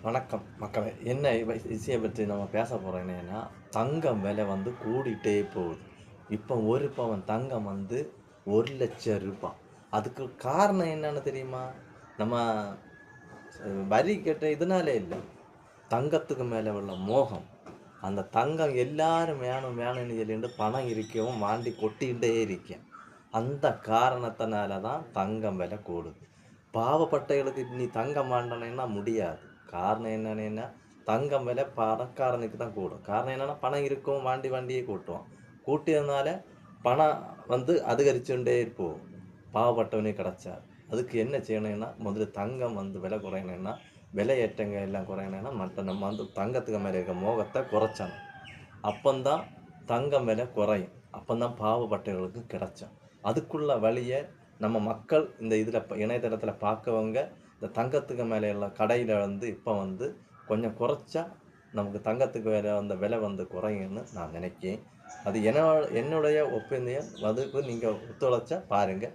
வணக்கம் மக்களே. என்ன விஷயம் பற்றி நம்ம பேச போறோம் என்னன்னா, தங்கம் விலை வந்து கூடிட்டே போகுது. இப்போ 1 பவுன் தங்கம் வந்து ரூ. 1,00,000. அதுக்கு காரணம் என்னன்னு தெரியுமா? நம்ம வரி கட்ட இதனாலே இல்ல. தங்கத்துக்கு மேல உள்ள மோகம். அந்த தங்கம் எல்லாரும் வேணும் வேணும்னு சொல்லிட்டு பணம் இருக்கவும் வாண்டி கொட்டிக்கிட்டே இருக்கேன். அந்த காரணத்தினால தான் தங்கம் விலை கூடுது. பாவப்பட்டவர்களுக்கு நீ தங்கம் வாங்கலைன்னா முடியாது. காரணம் என்னன்னா, தங்கம் விலை பணக்காரனுக்கு தான் கூடும். காரணம் என்னன்னா, பணம் இருக்கவும் வாண்டி வாண்டியே கூட்டுவான். கூட்டியதுனால பணம் வந்து அதிகரிச்சுண்டே போகும். பாவப்பட்டவனுக்கு கிடைச்சா. அதுக்கு என்ன செய்யணும்னா, முதல்ல தங்கம் வந்து விலை குறையணும்னா, விலை ஏற்றங்கள் எல்லாம் குறையணும்னா, மற்ற நம்ம வந்து தங்கத்துக்கு மேல இருக்க மோகத்த குறைச்சணும். அப்பந்தான் தங்கம் விலை குறையும். அப்பந்தான் பாவப்பட்டவர்களுக்கு கிடைக்கும். அதுக்குள்ள வழிய நம்ம மக்கள் இந்த இதில இணையதளத்தில பார்க்கவங்க, இந்த தங்கத்துக்கு மேல உள்ள கடையில வந்து இப்ப வந்து கொஞ்சம் குறைச்சா, நமக்கு தங்கத்துக்கு வேற அந்த விலை வந்து குறையும்னு நான் நினைக்கிறேன். அது என்னுடைய ஒப்பீனியன். அதுக்கு நீங்க ஒத்துழைச்சா பாருங்க.